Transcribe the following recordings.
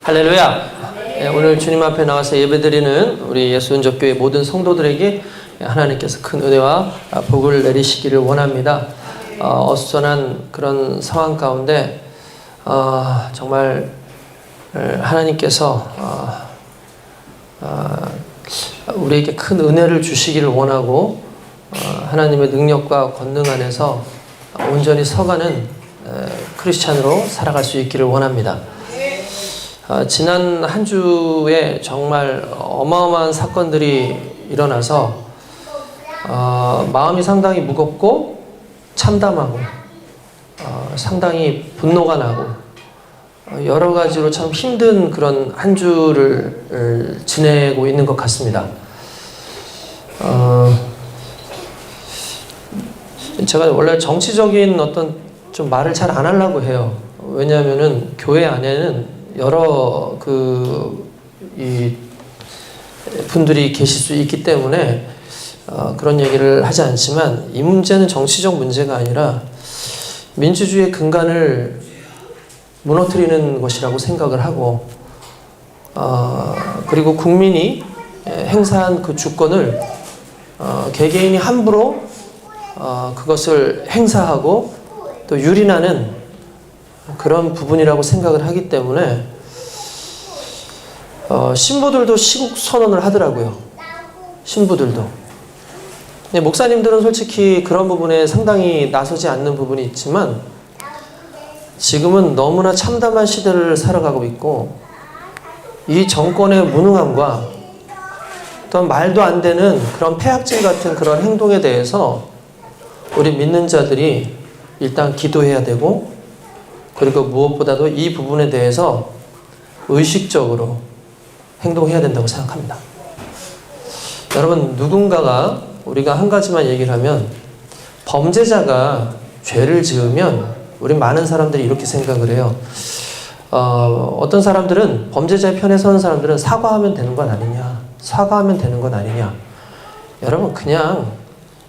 할렐루야. 오늘 주님 앞에 나와서 예배드리는 우리 예수은족교회 모든 성도들에게 하나님께서 큰 은혜와 복을 내리시기를 원합니다. 어수선한 그런 상황 가운데 정말 하나님께서 우리에게 큰 은혜를 주시기를 원하고 하나님의 능력과 권능 안에서 온전히 서가는 크리스찬으로 살아갈 수 있기를 원합니다. 지난 한 주에 정말 어마어마한 사건들이 일어나서 마음이 상당히 무겁고 참담하고 상당히 분노가 나고 여러 가지로 참 힘든 그런 한 주를 지내고 있는 것 같습니다. 제가 원래 정치적인 어떤 좀 말을 잘 안 하려고 해요. 왜냐하면은 교회 안에는 여러 이 분들이 계실 수 있기 때문에 그런 얘기를 하지 않지만, 이 문제는 정치적 문제가 아니라 민주주의의 근간을 무너뜨리는 것이라고 생각을 하고, 그리고 국민이 행사한 그 주권을 개개인이 함부로 그것을 행사하고 또 유린하는 그런 부분이라고 생각을 하기 때문에 신부들도 시국 선언을 하더라고요. 신부들도. 근데 목사님들은 솔직히 그런 부분에 상당히 나서지 않는 부분이 있지만, 지금은 너무나 참담한 시대를 살아가고 있고, 이 정권의 무능함과 또 말도 안 되는 그런 폐악질 같은 그런 행동에 대해서 우리 믿는 자들이 일단 기도해야 되고, 그리고 무엇보다도 이 부분에 대해서 의식적으로 행동해야 된다고 생각합니다. 여러분, 누군가가, 우리가 한 가지만 얘기를 하면, 범죄자가 죄를 지으면 우리 많은 사람들이 이렇게 생각을 해요. 어떤 사람들은, 범죄자의 편에 서는 사람들은 사과하면 되는 건 아니냐, 사과하면 되는 건 아니냐. 여러분, 그냥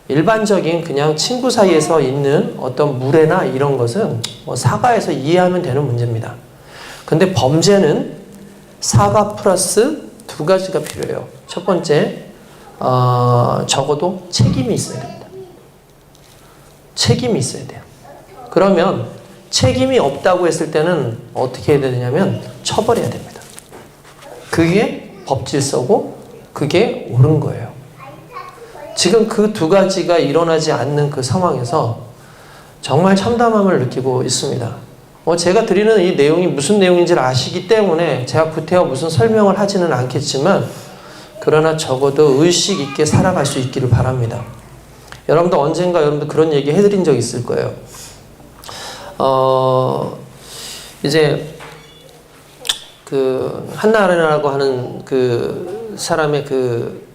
일반적인 그냥 친구 사이에서 있는 어떤 무례나 이런 것은 사과해서 이해하면 되는 문제입니다. 근데 범죄는 사과 플러스 두 가지가 필요해요. 첫 번째, 적어도 책임이 있어야 됩니다. 책임이 있어야 돼요. 그러면 책임이 없다고 했을 때는 어떻게 해야 되냐면 처벌해야 됩니다. 그게 법질서고 그게 옳은 거예요. 지금 그 두 가지가 일어나지 않는 그 상황에서 정말 참담함을 느끼고 있습니다. 제가 드리는 이 내용이 무슨 내용인지를 아시기 때문에 제가 구태여 무슨 설명을 하지는 않겠지만, 그러나 적어도 의식 있게 살아갈 수 있기를 바랍니다. 여러분도 언젠가 여러분도 그런 얘기 해드린 적 있을 거예요. 이제 그 한나 아레나라고 하는 그 사람의 그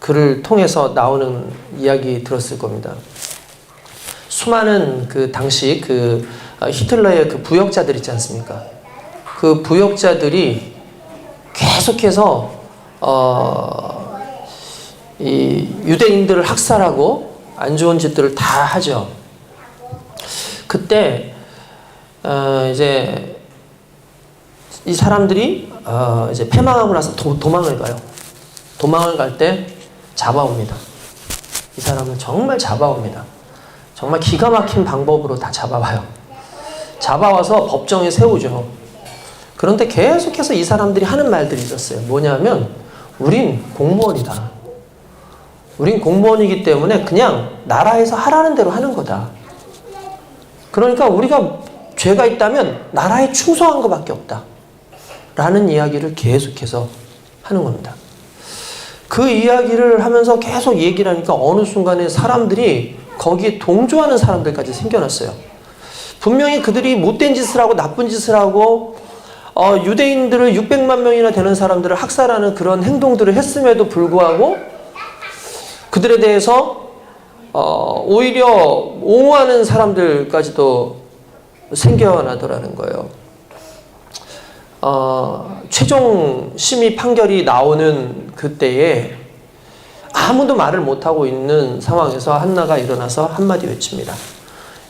글을 통해서 나오는 이야기 들었을 겁니다. 수많은 그 당시 그 히틀러의 그 부역자들 있지 않습니까? 그 부역자들이 계속해서 이 유대인들을 학살하고 안 좋은 짓들을 다 하죠. 그때 이제 이 사람들이 이제 패망하고 나서 도망을 가요. 도망을 갈 때 잡아옵니다. 이 사람을 정말 잡아옵니다. 정말 기가 막힌 방법으로 다 잡아와요. 잡아와서 법정에 세우죠. 그런데 계속해서 이 사람들이 하는 말들이 있었어요. 뭐냐면, 우린 공무원이다. 우린 공무원이기 때문에 그냥 나라에서 하라는 대로 하는 거다. 그러니까 우리가 죄가 있다면 나라에 충성한 것밖에 없다. 라는 이야기를 계속해서 하는 겁니다. 그 이야기를 하면서 계속 얘기를 하니까 어느 순간에 사람들이 거기에 동조하는 사람들까지 생겨났어요. 분명히 그들이 못된 짓을 하고 나쁜 짓을 하고 유대인들을 600만 명이나 되는 사람들을 학살하는 그런 행동들을 했음에도 불구하고 그들에 대해서 오히려 옹호하는 사람들까지도 생겨나더라는 거예요. 최종 심의 판결이 나오는 그때에 아무도 말을 못하고 있는 상황에서 한나가 일어나서 한마디 외칩니다.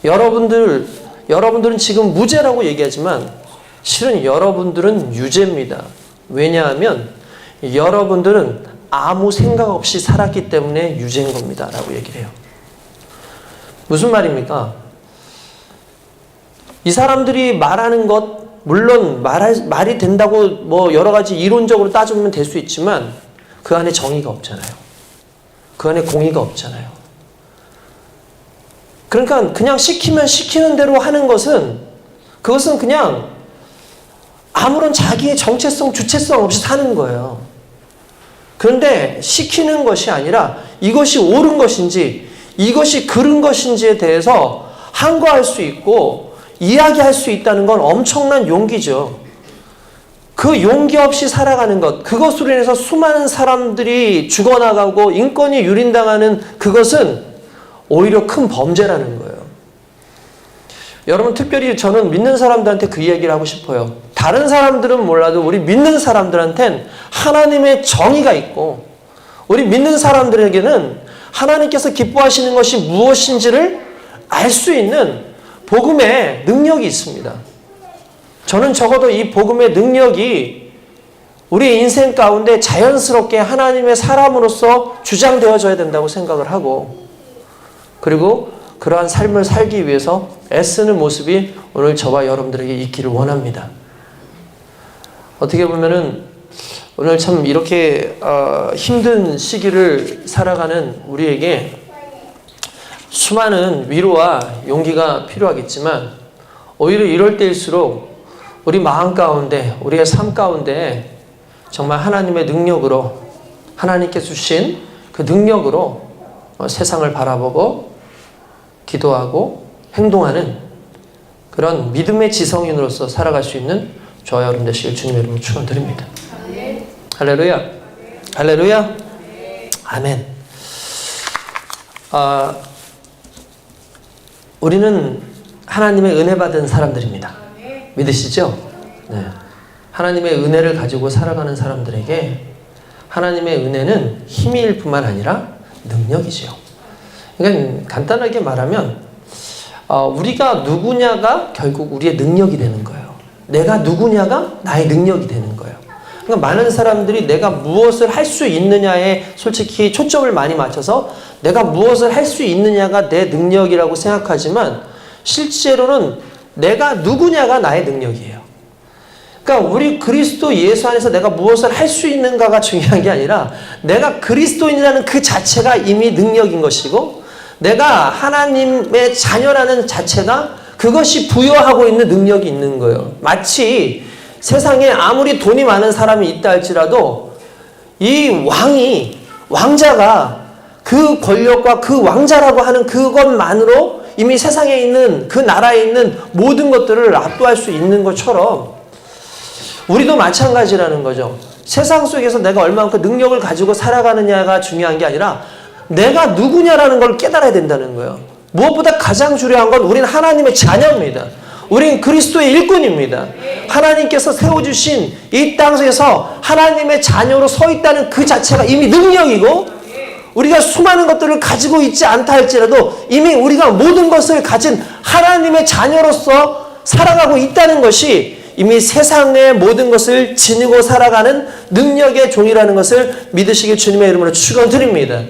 여러분들은 지금 무죄라고 얘기하지만 실은 여러분들은 유죄입니다. 왜냐하면 여러분들은 아무 생각 없이 살았기 때문에 유죄인 겁니다. 라고 얘기를 해요. 무슨 말입니까? 이 사람들이 말하는 것, 물론 말이 된다고 뭐 여러 가지 이론적으로 따져보면 될 수 있지만 그 안에 정의가 없잖아요. 그 안에 공의가 없잖아요. 그러니까 그냥 시키면 시키는 대로 하는 것은 그것은 그냥 아무런 자기의 정체성, 주체성 없이 사는 거예요. 그런데 시키는 것이 아니라 이것이 옳은 것인지 이것이 그른 것인지에 대해서 항거할 수 있고 이야기할 수 있다는 건 엄청난 용기죠. 그 용기 없이 살아가는 것, 그것으로 인해서 수많은 사람들이 죽어나가고 인권이 유린당하는 그것은 오히려 큰 범죄라는 거예요. 여러분, 특별히 저는 믿는 사람들한테 그 이야기를 하고 싶어요. 다른 사람들은 몰라도 우리 믿는 사람들한테는 하나님의 정의가 있고 우리 믿는 사람들에게는 하나님께서 기뻐하시는 것이 무엇인지를 알 수 있는 복음의 능력이 있습니다. 저는 적어도 이 복음의 능력이 우리 인생 가운데 자연스럽게 하나님의 사람으로서 주장되어져야 된다고 생각을 하고, 그리고 그러한 삶을 살기 위해서 애쓰는 모습이 오늘 저와 여러분들에게 있기를 원합니다. 어떻게 보면은 오늘 참 이렇게 힘든 시기를 살아가는 우리에게 수많은 위로와 용기가 필요하겠지만 오히려 이럴 때일수록 우리 마음 가운데, 우리의 삶 가운데 정말 하나님의 능력으로, 하나님께서 주신 그 능력으로 세상을 바라보고 기도하고 행동하는 그런 믿음의 지성인으로서 살아갈 수 있는 저와 여러분 되시길 주님의 이름으로 축원드립니다. 할렐루야. 할렐루야. 아멘. 우리는 하나님의 은혜 받은 사람들입니다. 믿으시죠? 네. 하나님의 은혜를 가지고 살아가는 사람들에게 하나님의 은혜는 힘일 뿐만 아니라 능력이지요. 그러니까 간단하게 말하면 우리가 누구냐가 결국 우리의 능력이 되는 거예요. 내가 누구냐가 나의 능력이 되는 거예요. 그러니까 많은 사람들이 내가 무엇을 할 수 있느냐에 솔직히 초점을 많이 맞춰서 내가 무엇을 할 수 있느냐가 내 능력이라고 생각하지만 실제로는 내가 누구냐가 나의 능력이에요. 그러니까 우리 그리스도 예수 안에서 내가 무엇을 할 수 있는가가 중요한 게 아니라 내가 그리스도인이라는 그 자체가 이미 능력인 것이고 내가 하나님의 자녀라는 자체가 그것이 부여하고 있는 능력이 있는 거예요. 마치 세상에 아무리 돈이 많은 사람이 있다 할지라도 이 왕자가 그 권력과 그 왕자라고 하는 그것만으로 이미 세상에 있는 그 나라에 있는 모든 것들을 압도할 수 있는 것처럼 우리도 마찬가지라는 거죠. 세상 속에서 내가 얼마만큼 능력을 가지고 살아가느냐가 중요한 게 아니라 내가 누구냐라는 걸 깨달아야 된다는 거예요. 무엇보다 가장 중요한 건 우리는 하나님의 자녀입니다. 우리는 그리스도의 일꾼입니다. 하나님께서 세워주신 이 땅 속에서 하나님의 자녀로 서 있다는 그 자체가 이미 능력이고 우리가 수많은 것들을 가지고 있지 않다 할지라도 이미 우리가 모든 것을 가진 하나님의 자녀로서 살아가고 있다는 것이 이미 세상의 모든 것을 지니고 살아가는 능력의 종이라는 것을 믿으시길 주님의 이름으로 축원드립니다.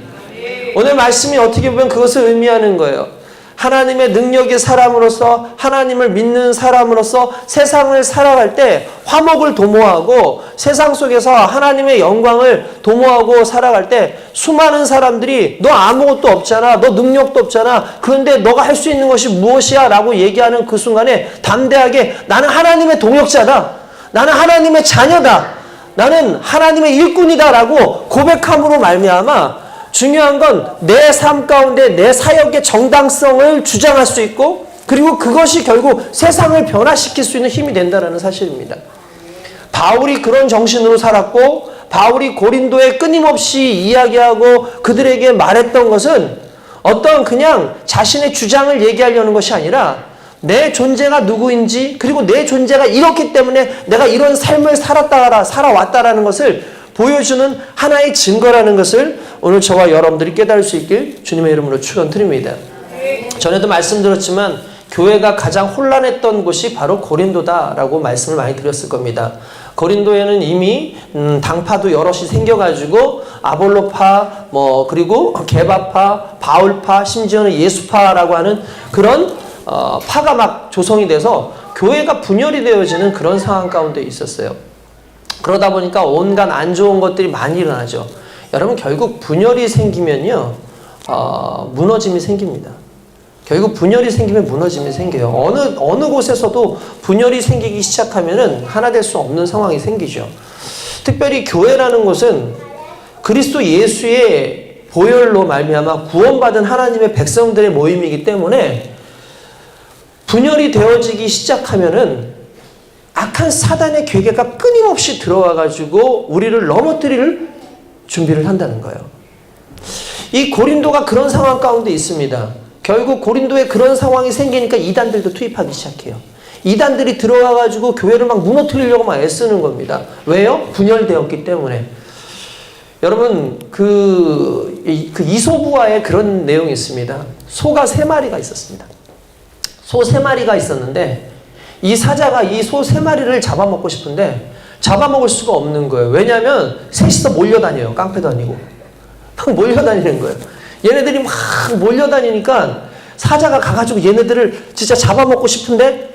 오늘 말씀이 어떻게 보면 그것을 의미하는 거예요. 하나님의 능력의 사람으로서 하나님을 믿는 사람으로서 세상을 살아갈 때 화목을 도모하고 세상 속에서 하나님의 영광을 도모하고 살아갈 때 수많은 사람들이 너 아무것도 없잖아, 너 능력도 없잖아, 그런데 너가 할 수 있는 것이 무엇이야? 라고 얘기하는 그 순간에 담대하게 나는 하나님의 동역자다, 나는 하나님의 자녀다, 나는 하나님의 일꾼이다 라고 고백함으로 말미암아 중요한 건 내 삶 가운데 내 사역의 정당성을 주장할 수 있고 그리고 그것이 결국 세상을 변화시킬 수 있는 힘이 된다는 사실입니다. 바울이 그런 정신으로 살았고 바울이 고린도에 끊임없이 이야기하고 그들에게 말했던 것은 어떤 그냥 자신의 주장을 얘기하려는 것이 아니라 내 존재가 누구인지 그리고 내 존재가 이렇기 때문에 내가 이런 삶을 살아왔다라는 것을 보여주는 하나의 증거라는 것을 오늘 저와 여러분들이 깨달을 수 있길 주님의 이름으로 축원드립니다. 전에도 말씀드렸지만 교회가 가장 혼란했던 곳이 바로 고린도다라고 말씀을 많이 드렸을 겁니다. 고린도에는 이미 당파도 여럿이 생겨가지고 아볼로파, 그리고 게바파, 바울파, 심지어는 예수파라고 하는 그런 파가 막 조성이 돼서 교회가 분열이 되어지는 그런 상황 가운데 있었어요. 그러다 보니까 온갖 안 좋은 것들이 많이 일어나죠. 여러분, 결국 분열이 생기면요, 무너짐이 생깁니다. 결국 분열이 생기면 무너짐이 생겨요. 어느 곳에서도 분열이 생기기 시작하면은 하나 될 수 없는 상황이 생기죠. 특별히 교회라는 곳은 그리스도 예수의 보혈로 말미암아 구원받은 하나님의 백성들의 모임이기 때문에 분열이 되어지기 시작하면은 악한 사단의 괴계가 끊임없이 들어와가지고 우리를 넘어뜨릴 준비를 한다는 거예요. 이 고린도가 그런 상황 가운데 있습니다. 결국 고린도에 그런 상황이 생기니까 이단들도 투입하기 시작해요. 이단들이 들어와가지고 교회를 막 무너뜨리려고 막 애쓰는 겁니다. 왜요? 분열되었기 때문에. 여러분, 그 이소부화에 그런 내용이 있습니다. 소가 3마리가 있었습니다. 소 3마리가 있었는데 이 사자가 이 소 3마리를 잡아먹고 싶은데 잡아먹을 수가 없는 거예요. 왜냐하면 셋이서 몰려다녀요. 깡패도 아니고. 막 몰려다니는 거예요. 얘네들이 막 몰려다니니까 사자가 가가지고 얘네들을 진짜 잡아먹고 싶은데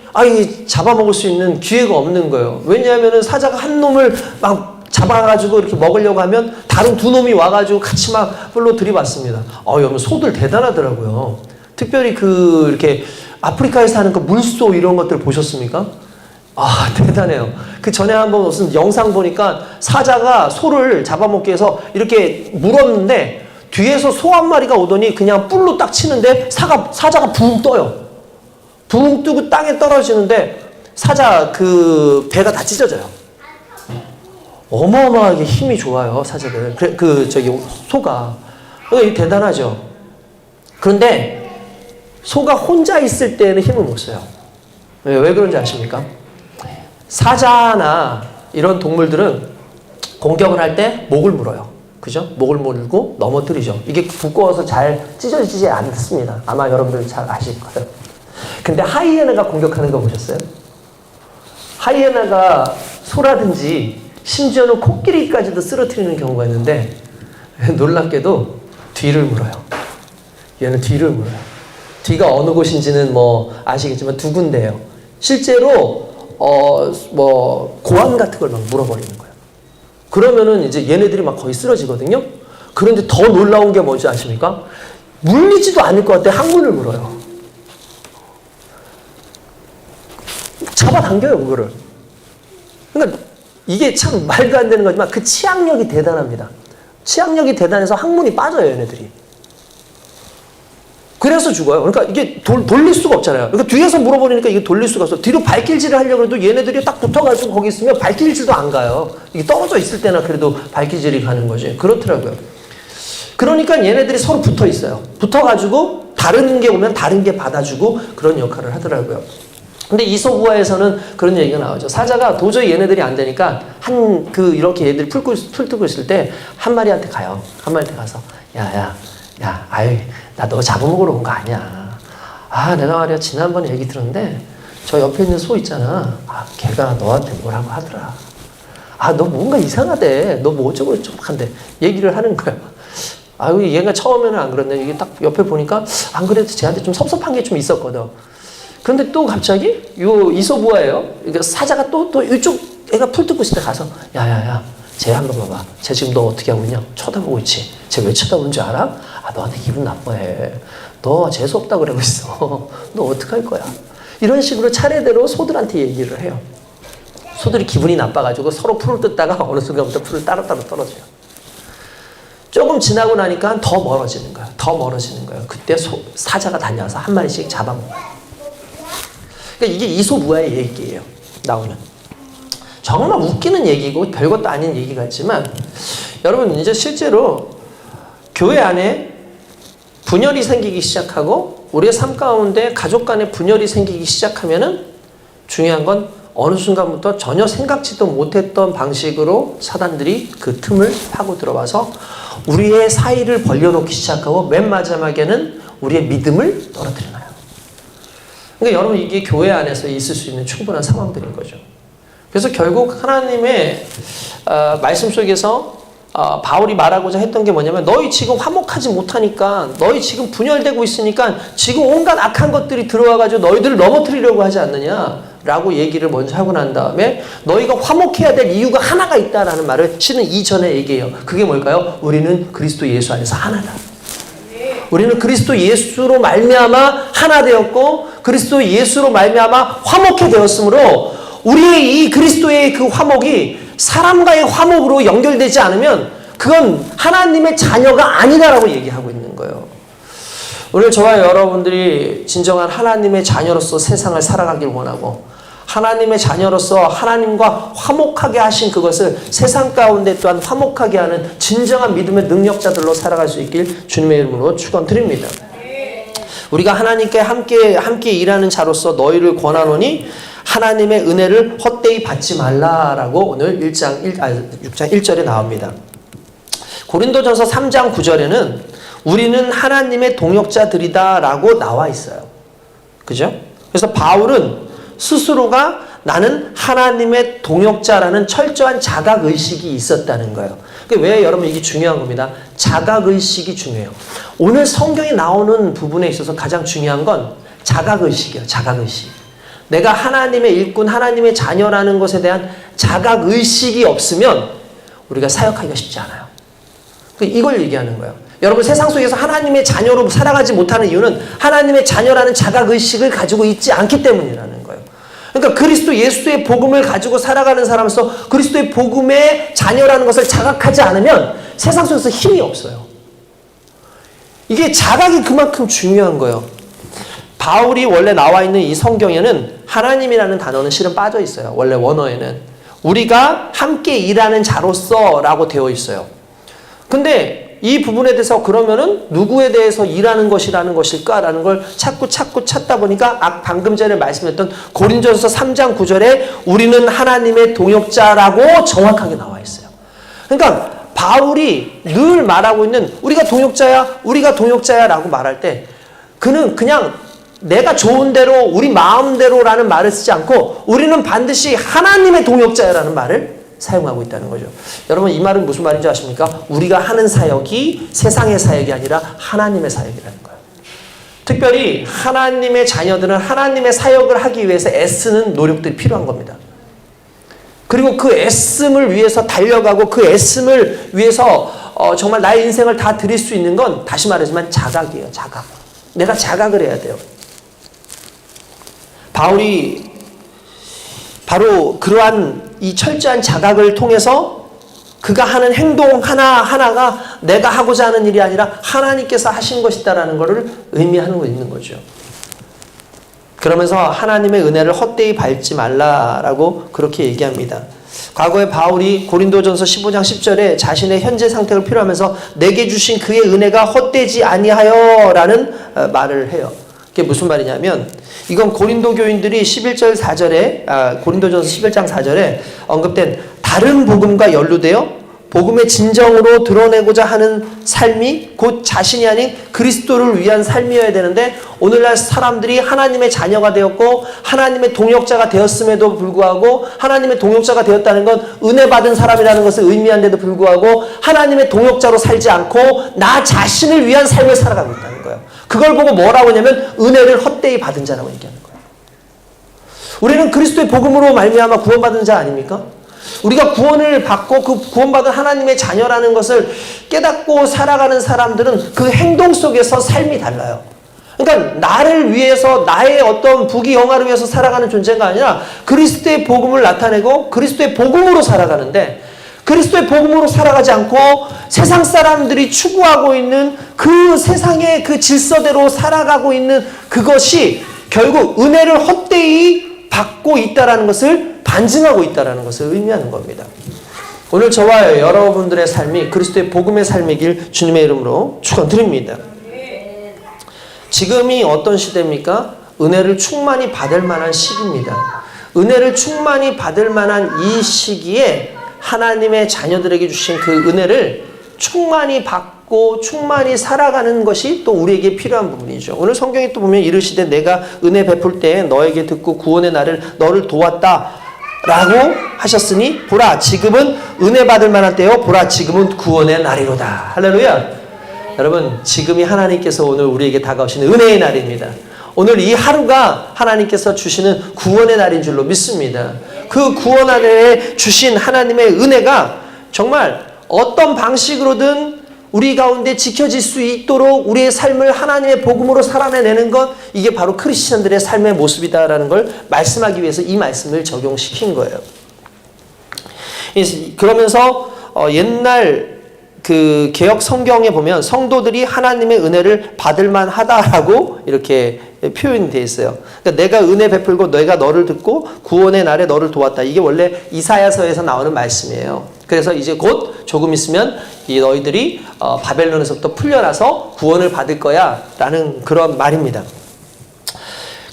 잡아먹을 수 있는 기회가 없는 거예요. 왜냐하면 사자가 한 놈을 막 잡아가지고 이렇게 먹으려고 하면 다른 2놈이 와가지고 같이 막 뿔로 들이받습니다. 여러분, 소들 대단하더라고요. 특별히 이렇게 아프리카에 사는 그 물소 이런 것들 보셨습니까? 대단해요. 그 전에 한번 무슨 영상 보니까 사자가 소를 잡아먹기 위해서 이렇게 물었는데 뒤에서 소 한 마리가 오더니 그냥 뿔로 딱 치는데 사자가 붕 떠요. 붕 뜨고 땅에 떨어지는데 사자 그 배가 다 찢어져요. 어마어마하게 힘이 좋아요, 사자들. 소가. 그러니까 대단하죠. 그런데 소가 혼자 있을 때는 힘을 못 써요. 왜 그런지 아십니까? 사자나 이런 동물들은 공격을 할 때 목을 물어요. 그죠? 목을 물고 넘어뜨리죠. 이게 두꺼워서 잘 찢어지지 않습니다. 아마 여러분들 잘 아실 거예요. 근데 하이에나가 공격하는 거 보셨어요? 하이에나가 소라든지 심지어는 코끼리까지도 쓰러뜨리는 경우가 있는데 놀랍게도 뒤를 물어요. 얘는 뒤를 물어요. 뒤가 어느 곳인지는 아시겠지만 2군데예요. 실제로 고안 같은 걸 막 물어버리는 거예요. 그러면은 이제 얘네들이 막 거의 쓰러지거든요. 그런데 더 놀라운 게 뭔지 아십니까? 물리지도 않을 것 같아 항문을 물어요. 잡아당겨요, 그거를. 그러니까 이게 참 말도 안 되는 거지만 그 치악력이 대단합니다. 치악력이 대단해서 항문이 빠져요, 얘네들이. 그래서 죽어요. 그러니까 이게 돌릴 수가 없잖아요. 그러니까 뒤에서 물어버리니까 이게 돌릴 수가 없어. 뒤로 발길질을 하려고 해도 얘네들이 딱 붙어가지고 거기 있으면 발길질도 안 가요. 이게 떨어져 있을 때나 그래도 발길질이 가는 거지. 그렇더라고요. 그러니까 얘네들이 서로 붙어 있어요. 붙어가지고 다른 게 오면 다른 게 받아주고 그런 역할을 하더라고요. 근데 이소부화에서는 그런 얘기가 나오죠. 사자가 도저히 얘네들이 안 되니까 이렇게 얘들이 풀 뜨고 있을 때 한 마리한테 가요. 한 마리한테 가서 나 너 잡아먹으러 온 거 아니야. 내가 말이야 지난번에 얘기 들었는데 저 옆에 있는 소 있잖아. 걔가 너한테 뭐라고 하더라. 너 뭔가 이상하대. 너 뭐 어쩌고 한데 얘기를 하는 거야. 얘가 처음에는 안 그랬는데 이게 딱 옆에 보니까 안 그래도 쟤한테 좀 섭섭한 게 좀 있었거든. 그런데 또 갑자기 이소부화예요. 그러니까 사자가 또 이쪽 애가 풀 뜯고 있을 때 가서 쟤 한번 봐봐. 쟤 지금 너 어떻게 하고 있냐? 쳐다보고 있지. 쟤 왜 쳐다보는 줄 알아? 너한테 기분 나빠해. 너 재수 없다고 그러고 있어. 너 어떡할 거야? 이런 식으로 차례대로 소들한테 얘기를 해요. 소들이 기분이 나빠가지고 서로 풀을 뜯다가 어느 순간부터 풀을 따로따로 떨어져요. 조금 지나고 나니까 더 멀어지는 거야. 더 멀어지는 거예요. 그때 사자가 다녀와서 한 마리씩 잡아먹어요. 그러니까 이게 이소부화의 얘기예요. 나오는. 정말 웃기는 얘기고 별것도 아닌 얘기 같지만 여러분 이제 실제로 교회 안에 분열이 생기기 시작하고 우리의 삶 가운데 가족 간에 분열이 생기기 시작하면은 중요한 건 어느 순간부터 전혀 생각지도 못했던 방식으로 사단들이 그 틈을 파고 들어와서 우리의 사이를 벌려놓기 시작하고 맨 마지막에는 우리의 믿음을 떨어뜨려놔요. 그러니까 여러분 이게 교회 안에서 있을 수 있는 충분한 상황들인 거죠. 그래서 결국 하나님의 말씀 속에서 바울이 말하고자 했던 게 뭐냐면 너희 지금 화목하지 못하니까 너희 지금 분열되고 있으니까 지금 온갖 악한 것들이 들어와가지고 너희들을 넘어뜨리려고 하지 않느냐라고 얘기를 먼저 하고 난 다음에 너희가 화목해야 될 이유가 하나가 있다라는 말을 시는 이전에 얘기해요. 그게 뭘까요? 우리는 그리스도 예수 안에서 하나다. 우리는 그리스도 예수로 말미암아 하나 되었고 그리스도 예수로 말미암아 화목해 되었으므로 우리의 이 그리스도의 그 화목이 사람과의 화목으로 연결되지 않으면 그건 하나님의 자녀가 아니다라고 얘기하고 있는 거예요. 오늘 저와 여러분들이 진정한 하나님의 자녀로서 세상을 살아가길 원하고 하나님의 자녀로서 하나님과 화목하게 하신 그것을 세상 가운데 또한 화목하게 하는 진정한 믿음의 능력자들로 살아갈 수 있길 주님의 이름으로 축원드립니다. 우리가 하나님께 함께 일하는 자로서 너희를 권하노니 하나님의 은혜를 헛되이 받지 말라라고 오늘 6장 1절에 나옵니다. 고린도전서 3장 9절에는 우리는 하나님의 동역자들이다라고 나와 있어요. 그죠? 그래서 바울은 스스로가 나는 하나님의 동역자라는 철저한 자각의식이 있었다는 거예요. 왜 여러분 이게 중요한 겁니다. 자각의식이 중요해요. 오늘 성경에 나오는 부분에 있어서 가장 중요한 건 자각의식이에요. 자각의식. 내가 하나님의 일꾼, 하나님의 자녀라는 것에 대한 자각의식이 없으면 우리가 사역하기가 쉽지 않아요. 이걸 얘기하는 거예요. 여러분 세상 속에서 하나님의 자녀로 살아가지 못하는 이유는 하나님의 자녀라는 자각의식을 가지고 있지 않기 때문이라는 거예요. 그러니까 그리스도 예수의 복음을 가지고 살아가는 사람으로서 그리스도의 복음의 자녀라는 것을 자각하지 않으면 세상 속에서 힘이 없어요. 이게 자각이 그만큼 중요한 거예요. 바울이 원래 나와 있는 이 성경에는 하나님이라는 단어는 실은 빠져 있어요. 원래 원어에는. 우리가 함께 일하는 자로서 라고 되어 있어요. 근데 이 부분에 대해서 그러면은 누구에 대해서 일하는 것이라는 것일까라는 걸 자꾸 찾다 보니까 방금 전에 말씀했던 고린도전서 3장 9절에 우리는 하나님의 동역자라고 정확하게 나와 있어요. 그러니까 바울이 늘 말하고 있는 우리가 동역자야 라고 말할 때 그는 그냥 내가 좋은 대로 우리 마음대로라는 말을 쓰지 않고 우리는 반드시 하나님의 동역자라는 말을 사용하고 있다는 거죠. 여러분 이 말은 무슨 말인지 아십니까? 우리가 하는 사역이 세상의 사역이 아니라 하나님의 사역이라는 거예요. 특별히 하나님의 자녀들은 하나님의 사역을 하기 위해서 애쓰는 노력들이 필요한 겁니다. 그리고 그 애씀을 위해서 달려가고 그 애씀을 위해서 정말 나의 인생을 다 드릴 수 있는 건 다시 말하지만 자각이에요. 자각. 내가 자각을 해야 돼요. 바울이 바로 그러한 이 철저한 자각을 통해서 그가 하는 행동 하나하나가 내가 하고자 하는 일이 아니라 하나님께서 하신 것이다라는 것을 의미하는 거 있는 거죠. 그러면서 하나님의 은혜를 헛되이 밟지 말라라고 그렇게 얘기합니다. 과거에 바울이 고린도전서 15장 10절에 자신의 현재 상태를 필요하면서 내게 주신 그의 은혜가 헛되지 아니하여라는 말을 해요. 그게 무슨 말이냐면 이건 고린도 교인들이 11절 4절에 고린도전서 11장 4절에 언급된 다른 복음과 연루되어 복음의 진정으로 드러내고자 하는 삶이 곧 자신이 아닌 그리스도를 위한 삶이어야 되는데 오늘날 사람들이 하나님의 자녀가 되었고 하나님의 동역자가 되었음에도 불구하고 하나님의 동역자가 되었다는 건 은혜 받은 사람이라는 것을 의미한데도 불구하고 하나님의 동역자로 살지 않고 나 자신을 위한 삶을 살아가고 있다는 거예요. 그걸 보고 뭐라고 하냐면 은혜를 헛되이 받은 자라고 얘기하는 거예요. 우리는 그리스도의 복음으로 말미암아 구원받은 자 아닙니까? 우리가 구원을 받고 그 구원받은 하나님의 자녀라는 것을 깨닫고 살아가는 사람들은 그 행동 속에서 삶이 달라요. 그러니까 나를 위해서 나의 어떤 부귀영화를 위해서 살아가는 존재가 아니라 그리스도의 복음을 나타내고 그리스도의 복음으로 살아가는데 그리스도의 복음으로 살아가지 않고 세상 사람들이 추구하고 있는 그 세상의 그 질서대로 살아가고 있는 그것이 결국 은혜를 헛되이 받고 있다는 것을 반증하고 있다는 것을 의미하는 겁니다. 오늘 저와 여러분들의 삶이 그리스도의 복음의 삶이길 주님의 이름으로 축원드립니다. 지금이 어떤 시대입니까? 은혜를 충만히 받을 만한 시기입니다. 은혜를 충만히 받을 만한 이 시기에 하나님의 자녀들에게 주신 그 은혜를 충만히 받고 받고 충만히 살아가는 것이 또 우리에게 필요한 부분이죠. 오늘 성경에 또 보면 이르시되 내가 은혜 베풀 때에 너에게 듣고 구원의 날을 너를 도왔다 라고 하셨으니 보라 지금은 은혜 받을 만한 때요 보라 지금은 구원의 날이로다. 할렐루야. 여러분 지금이 하나님께서 오늘 우리에게 다가오시는 은혜의 날입니다. 오늘 이 하루가 하나님께서 주시는 구원의 날인 줄로 믿습니다. 그 구원 안에 주신 하나님의 은혜가 정말 어떤 방식으로든 우리 가운데 지켜질 수 있도록 우리의 삶을 하나님의 복음으로 살아내는 것, 이게 바로 크리스천들의 삶의 모습이다라는 걸 말씀하기 위해서 이 말씀을 적용시킨 거예요. 그러면서 옛날 그 개역 성경에 보면 성도들이 하나님의 은혜를 받을 만하다라고 이렇게 표현이 되어 있어요. 그러니까 내가 은혜 베풀고 내가 너를 듣고 구원의 날에 너를 도왔다. 이게 원래 이사야서에서 나오는 말씀이에요. 그래서 이제 곧 조금 있으면 이 너희들이 바벨론에서부터 풀려나서 구원을 받을 거야 라는 그런 말입니다.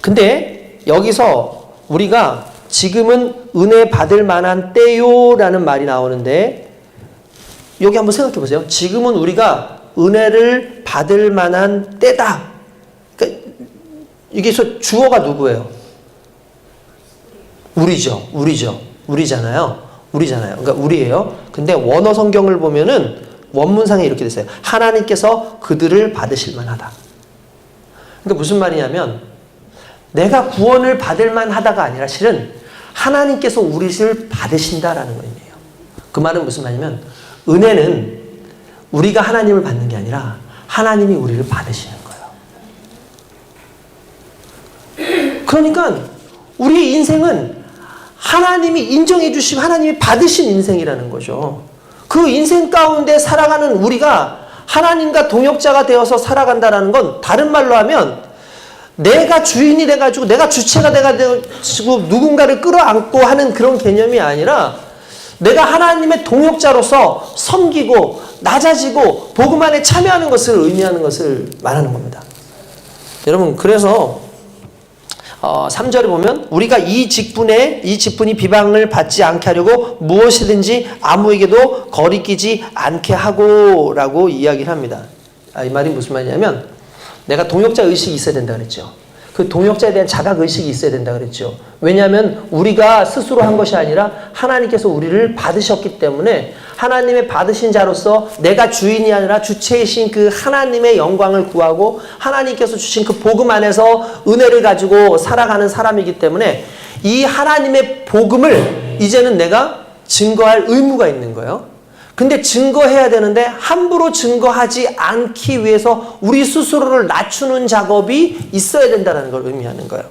근데 여기서 우리가 지금은 은혜 받을 만한 때요 라는 말이 나오는데 여기 한번 생각해 보세요. 지금은 우리가 은혜를 받을 만한 때다. 그러니까 여기서 주어가 누구예요? 우리잖아요. 그러니까 우리예요. 근데 원어 성경을 보면은 원문상에 이렇게 됐어요. 하나님께서 그들을 받으실 만하다. 그러니까 무슨 말이냐면 내가 구원을 받을 만하다가 아니라 실은 하나님께서 우리를 받으신다라는 의미예요. 그 말은 무슨 말이냐면 은혜는 우리가 하나님을 받는 게 아니라 하나님이 우리를 받으시는 거예요. 그러니까 우리의 인생은 하나님이 인정해 주시고 하나님이 받으신 인생이라는 거죠. 그 인생 가운데 살아가는 우리가 하나님과 동역자가 되어서 살아간다는 건 다른 말로 하면 내가 주인이 돼가지고 내가 주체가 돼가지고 누군가를 끌어안고 하는 그런 개념이 아니라 내가 하나님의 동역자로서 섬기고 낮아지고 복음 안에 참여하는 것을 의미하는 것을 말하는 겁니다. 여러분 그래서 3절에 보면 우리가 이 직분이 비방을 받지 않게 하려고 무엇이든지 아무에게도 거리끼지 않게 하고 라고 이야기를 합니다. 이 말이 무슨 말이냐면 내가 동역자 의식이 있어야 된다 그랬죠. 그 동역자에 대한 자각 의식이 있어야 된다 그랬죠. 왜냐하면 우리가 스스로 한 것이 아니라 하나님께서 우리를 받으셨기 때문에 하나님의 받으신 자로서 내가 주인이 아니라 주체이신 그 하나님의 영광을 구하고 하나님께서 주신 그 복음 안에서 은혜를 가지고 살아가는 사람이기 때문에 이 하나님의 복음을 이제는 내가 증거할 의무가 있는 거예요. 근데 증거해야 되는데 함부로 증거하지 않기 위해서 우리 스스로를 낮추는 작업이 있어야 된다는 걸 의미하는 거예요.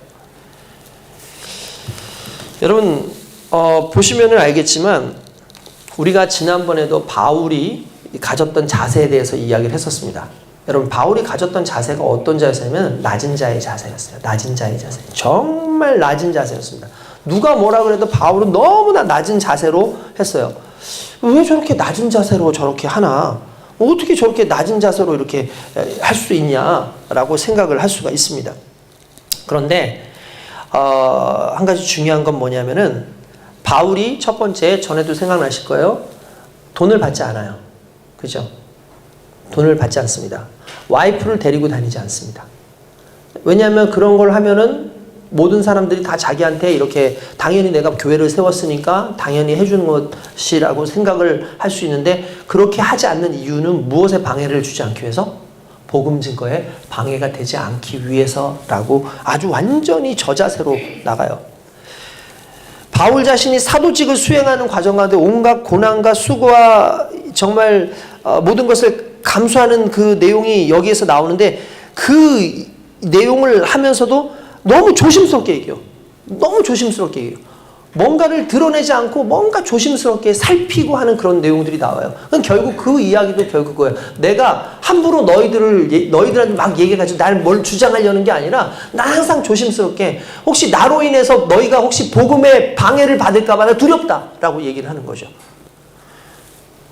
여러분 보시면 알겠지만 우리가 지난번에도 바울이 가졌던 자세에 대해서 이야기를 했었습니다. 여러분 바울이 가졌던 자세가 어떤 자세냐면 낮은 자의 자세였어요. 낮은 자의 자세. 정말 낮은 자세였습니다. 누가 뭐라 그래도 바울은 너무나 낮은 자세로 했어요. 왜 저렇게 낮은 자세로 저렇게 하나? 어떻게 저렇게 낮은 자세로 이렇게 할 수 있냐라고 생각을 할 수가 있습니다. 그런데 한 가지 중요한 건 뭐냐면은 바울이 첫 번째 전에도 생각나실 거예요. 돈을 받지 않아요. 그죠? 돈을 받지 않습니다. 와이프를 데리고 다니지 않습니다. 왜냐하면 그런 걸 하면은 모든 사람들이 다 자기한테 이렇게 당연히 내가 교회를 세웠으니까 당연히 해주는 것이라고 생각을 할 수 있는데 그렇게 하지 않는 이유는 무엇에 방해를 주지 않기 위해서? 복음 증거에 방해가 되지 않기 위해서라고 아주 완전히 저자세로 나가요. 바울 자신이 사도직을 수행하는 과정 가운데 온갖 고난과 수고와 정말 모든 것을 감수하는 그 내용이 여기에서 나오는데 그 내용을 하면서도 너무 조심스럽게 얘기해요. 너무 조심스럽게 얘기해요. 뭔가를 드러내지 않고 뭔가 조심스럽게 살피고 하는 그런 내용들이 나와요. 그럼 결국 그 이야기도 결국 그거예요. 내가 함부로 너희들한테 막 얘기해가지고 날 뭘 주장하려는 게 아니라 난 항상 조심스럽게 혹시 나로 인해서 너희가 혹시 복음에 방해를 받을까 봐 두렵다라고 얘기를 하는 거죠.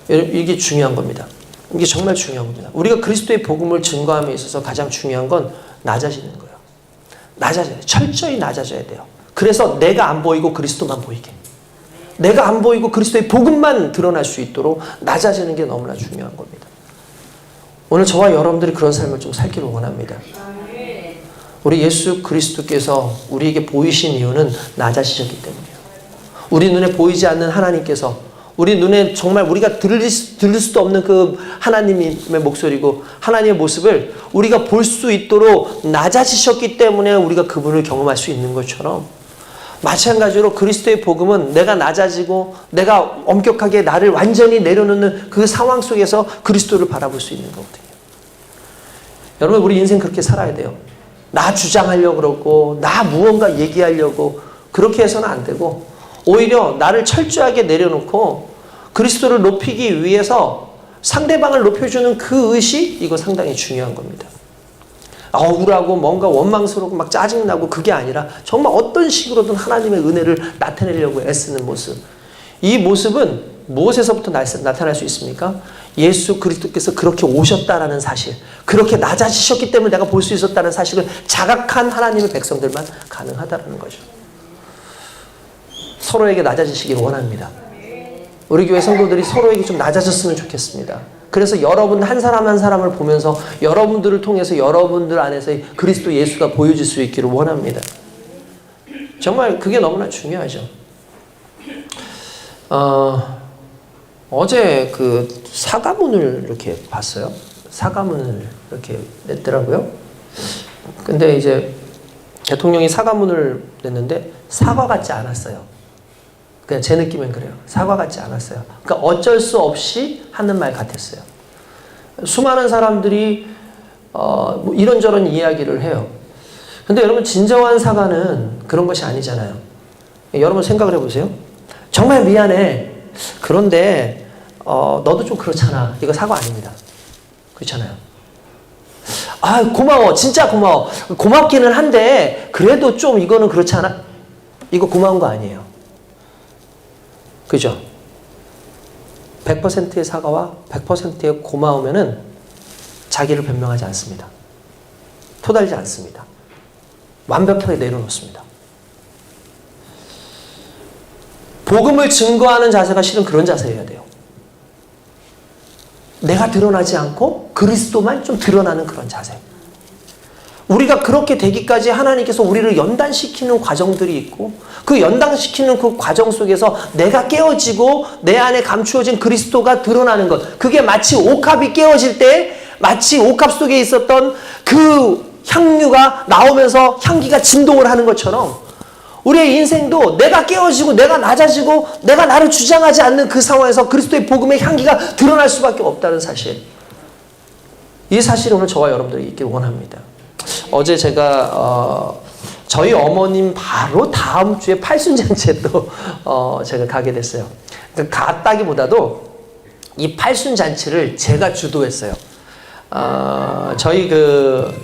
이게 중요한 겁니다. 이게 정말 중요한 겁니다. 우리가 그리스도의 복음을 증거함에 있어서 가장 중요한 건 낮아지는 거예요. 낮아져야 돼요. 철저히 낮아져야 돼요. 그래서 내가 안 보이고 그리스도만 보이게. 내가 안 보이고 그리스도의 복음만 드러날 수 있도록 낮아지는 게 너무나 중요한 겁니다. 오늘 저와 여러분들이 그런 삶을 좀 살기를 원합니다. 우리 예수 그리스도께서 우리에게 보이신 이유는 낮아지셨기 때문이에요. 우리 눈에 보이지 않는 하나님께서 우리 눈에 정말 우리가 들을 수도 없는 그 하나님의 목소리고 하나님의 모습을 우리가 볼 수 있도록 낮아지셨기 때문에 우리가 그분을 경험할 수 있는 것처럼, 마찬가지로 그리스도의 복음은 내가 낮아지고 내가 엄격하게 나를 완전히 내려놓는 그 상황 속에서 그리스도를 바라볼 수 있는 거거든요. 여러분, 우리 인생 그렇게 살아야 돼요. 나 주장하려고 그러고 나 무언가 얘기하려고 그렇게 해서는 안 되고, 오히려 나를 철저하게 내려놓고 그리스도를 높이기 위해서 상대방을 높여주는 그 의식, 이거 상당히 중요한 겁니다. 억울하고 뭔가 원망스럽고 막 짜증나고 그게 아니라 정말 어떤 식으로든 하나님의 은혜를 나타내려고 애쓰는 모습. 이 모습은 무엇에서부터 나타날 수 있습니까? 예수 그리스도께서 그렇게 오셨다라는 사실, 그렇게 낮아지셨기 때문에 내가 볼 수 있었다는 사실을 자각한 하나님의 백성들만 가능하다는 거죠. 서로에게 낮아지시길 원합니다. 우리 교회 성도들이 서로에게 좀 낮아졌으면 좋겠습니다. 그래서 여러분 한 사람 한 사람을 보면서 여러분들을 통해서 여러분들 안에서 그리스도 예수가 보여질 수 있기를 원합니다. 정말 그게 너무나 중요하죠. 어제 그 사과문을 이렇게 봤어요. 사과문을 이렇게 냈더라고요. 근데 이제 대통령이 사과문을 냈는데 사과 같지 않았어요. 그냥 제 느낌은 그래요. 사과 같지 않았어요. 그러니까 어쩔 수 없이 하는 말 같았어요. 수많은 사람들이 뭐 이런저런 이야기를 해요. 근데 여러분, 진정한 사과는 그런 것이 아니잖아요. 여러분 생각을 해보세요. 정말 미안해. 그런데 너도 좀 그렇잖아. 이거 사과 아닙니다. 그렇잖아요. 아, 고마워. 진짜 고마워. 고맙기는 한데 그래도 좀 이거는 그렇지 않아? 이거 고마운 거 아니에요. 그죠? 100%의 사과와 100%의 고마우면은 자기를 변명하지 않습니다. 토달지 않습니다. 완벽하게 내려놓습니다. 복음을 증거하는 자세가 실은 그런 자세여야 돼요. 내가 드러나지 않고 그리스도만 좀 드러나는 그런 자세. 우리가 그렇게 되기까지 하나님께서 우리를 연단시키는 과정들이 있고, 그 연단시키는 그 과정 속에서 내가 깨어지고 내 안에 감추어진 그리스도가 드러나는 것, 그게 마치 옥합이 깨어질 때 마치 옥합 속에 있었던 그 향유가 나오면서 향기가 진동을 하는 것처럼, 우리의 인생도 내가 깨어지고 내가 낮아지고 내가 나를 주장하지 않는 그 상황에서 그리스도의 복음의 향기가 드러날 수밖에 없다는 사실, 이 사실을 오늘 저와 여러분들이 있길 원합니다. 어제 제가 저희 어머님 바로 다음 주에 팔순잔치에 또 제가 가게 됐어요. 그러니까 갔다기보다도 이 팔순잔치를 제가 주도했어요. 저희 그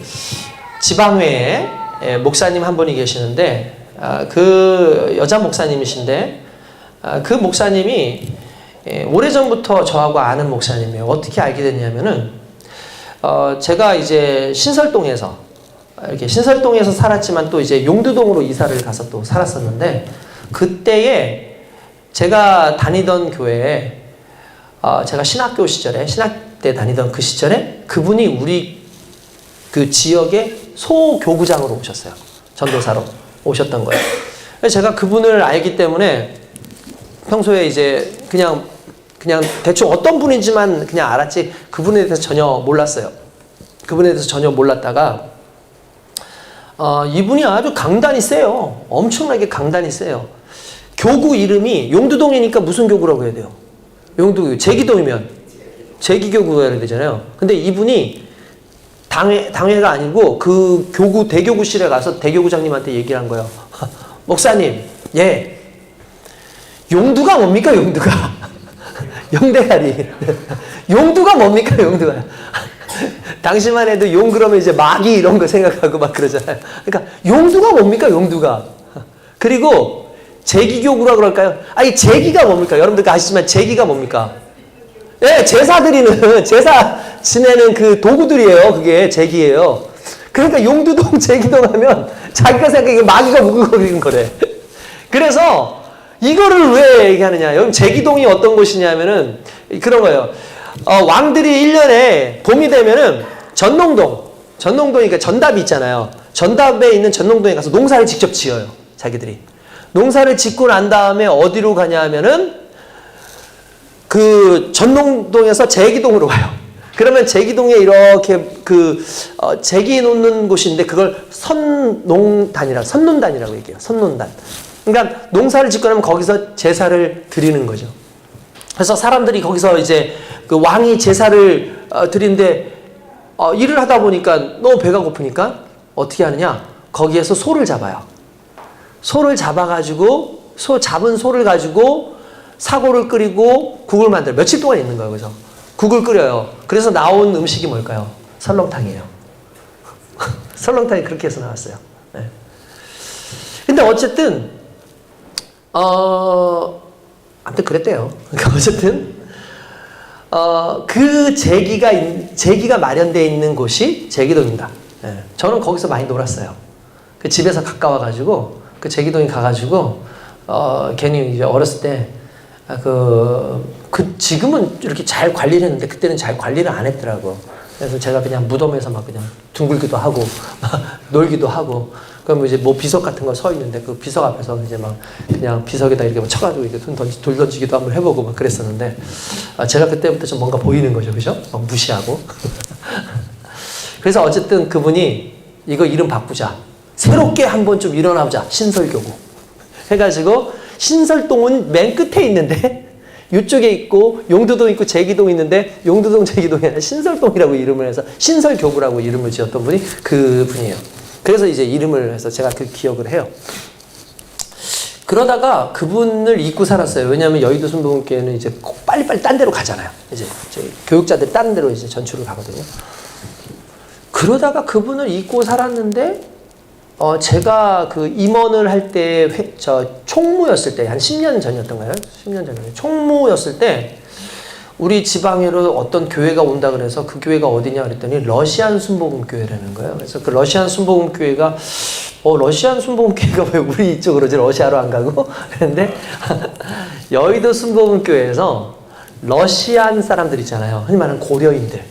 지방회에 목사님 한 분이 계시는데, 그 여자 목사님이신데, 그 목사님이 오래전부터 저하고 아는 목사님이에요. 어떻게 알게 됐냐면은, 제가 이제 신설동에서 살았지만 또 이제 용두동으로 이사를 가서 또 살았었는데, 그때에 제가 다니던 교회에, 제가 신학교 때 다니던 그 시절에 그분이 우리 그 지역의 소교구장으로 오셨어요. 전도사로 오셨던 거예요. 제가 그분을 알기 때문에 평소에 이제 그냥 대충 어떤 분인지만 그냥 알았지, 그분에 대해서 전혀 몰랐어요. 그분에 대해서 전혀 몰랐다가, 이분이 아주 강단이 세요. 엄청나게 강단이 세요. 교구 이름이 용두동이니까 무슨 교구라고 해야 돼요? 용두, 제기동이면 제기교구가 해야 되잖아요. 근데 이분이 당회가 아니고 그 대교구실에 가서 대교구장님한테 얘기를 한 거예요. 목사님, 예. 용두가 뭡니까, 용두가? 용대가리. 용두가 뭡니까, 용두가? 당시만 해도 용 그러면 이제 마귀 이런 거 생각하고 막 그러잖아요. 그러니까 용두가 뭡니까, 용두가? 그리고 제기교구라 그럴까요? 아니, 제기가 뭡니까? 여러분들 아시지만 제기가 뭡니까? 예, 제사 지내는 그 도구들이에요. 그게 제기예요. 그러니까 용두동, 제기동 하면 자기가 생각하기에 마귀가 묵은 거래. 그래서 이거를 왜 얘기하느냐. 여러분, 제기동이 어떤 곳이냐면은 그런 거예요. 왕들이 1년에 봄이 되면은 전농동이니까 전답이 있잖아요. 전답에 있는 전농동에 가서 농사를 직접 지어요. 자기들이. 농사를 짓고 난 다음에 어디로 가냐 하면은 그 전농동에서 제기동으로 가요. 그러면 제기동에 이렇게 제기 놓는 곳인데 그걸 선논단이라고 얘기해요. 선논단. 그러니까 농사를 짓고 나면 거기서 제사를 드리는 거죠. 그래서 사람들이 거기서 이제 그 왕이 제사를 드리는데 일을 하다 보니까 너무 배가 고프니까 어떻게 하느냐? 거기에서 소를 잡아요. 소를 잡아가지고 잡은 소를 가지고 사골을 끓이고 국을 만들어요. 며칠 동안 있는 거예요. 그래서 국을 끓여요. 그래서 나온 음식이 뭘까요? 설렁탕이에요. 설렁탕이 그렇게 해서 나왔어요. 네. 근데 어쨌든 아무튼 그랬대요. 그러니까 어쨌든 그 제기가 마련되어 있는 곳이 제기동입니다. 네. 저는 거기서 많이 놀았어요. 그 집에서 가까워가지고 그 제기동에 가가지고 괜히 이제 어렸을 때 지금은 이렇게 잘 관리를 했는데 그때는 잘 관리를 안 했더라고. 그래서 제가 그냥 무덤에서 막 그냥 둥글기도 하고 막 놀기도 하고. 그럼 이제 뭐 비석 같은 거 서 있는데 그 비석 앞에서 이제 막 그냥 비석에다 이렇게 막 쳐가지고 이렇게 돌 던지기도 한번 해보고 막 그랬었는데 제가 그때부터 좀 뭔가 보이는 거죠, 그죠? 막 무시하고. 그래서 어쨌든 그분이 이거 이름 바꾸자. 새롭게 한번 좀 일어나보자. 신설교구. 해가지고 신설동은 맨 끝에 있는데 이쪽에 있고 용두동 있고 제기동 있는데 용두동 제기동이 아니라 신설동이라고 이름을 해서 신설교구라고 이름을 지었던 분이 그분이에요. 그래서 이제 이름을 해서 제가 그 기억을 해요. 그러다가 그분을 잊고 살았어요. 왜냐하면 여의도 순복음교회는 이제 빨리빨리 딴 데로 가잖아요. 이제 저희 교육자들 다른 데로 이제 전출을 가거든요. 그러다가 그분을 잊고 살았는데 제가 그 임원을 할 때 총무였을 때 한 10년 전이었던가요? 10년 전이에요. 총무였을 때 우리 지방으로 어떤 교회가 온다 그래서 그 교회가 어디냐 그랬더니 러시안 순복음교회라는 거예요. 그래서 그 러시안 순복음교회가 러시안 순복음교회가 왜 우리 이쪽으로 러시아로 안 가고 그랬는데 여의도 순복음교회에서 러시안 사람들 있잖아요. 흔히 말하는 고려인들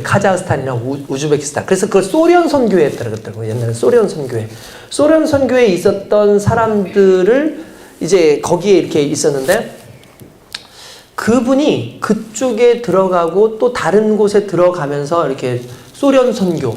카자흐스탄이나 우즈베키스탄. 그래서 그걸 소련 선교회 했더라고요. 옛날에 소련 선교회. 소련 선교회에 있었던 사람들을 이제 거기에 이렇게 있었는데 그분이 그쪽에 들어가고 또 다른 곳에 들어가면서 이렇게 소련 선교,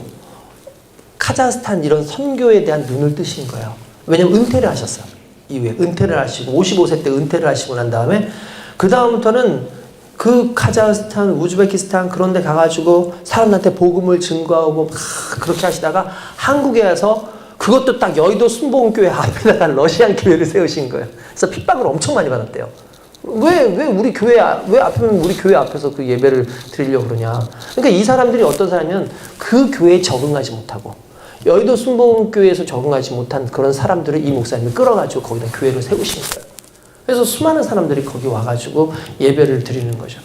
카자흐스탄 이런 선교에 대한 눈을 뜨신 거예요. 왜냐면 은퇴를 하셨어요. 이후에 은퇴를 하시고 55세 때 은퇴를 하시고 난 다음에 그 다음부터는 그 카자흐스탄, 우즈베키스탄 그런 데 가가지고 사람들한테 복음을 증거하고 막 그렇게 하시다가 한국에 와서 그것도 딱 여의도 순복음교회 앞에다가 러시안 교회를 세우신 거예요. 그래서 핍박을 엄청 많이 받았대요. 왜 우리 교회 앞에서 그 예배를 드리려고 그러냐. 그러니까 이 사람들이 어떤 사람이면 그 교회에 적응하지 못하고 여의도 순복음교회에서 적응하지 못한 그런 사람들을 이 목사님이 끌어가지고 거기다 교회를 세우신 거예요. 그래서 수많은 사람들이 거기 와가지고 예배를 드리는 거죠.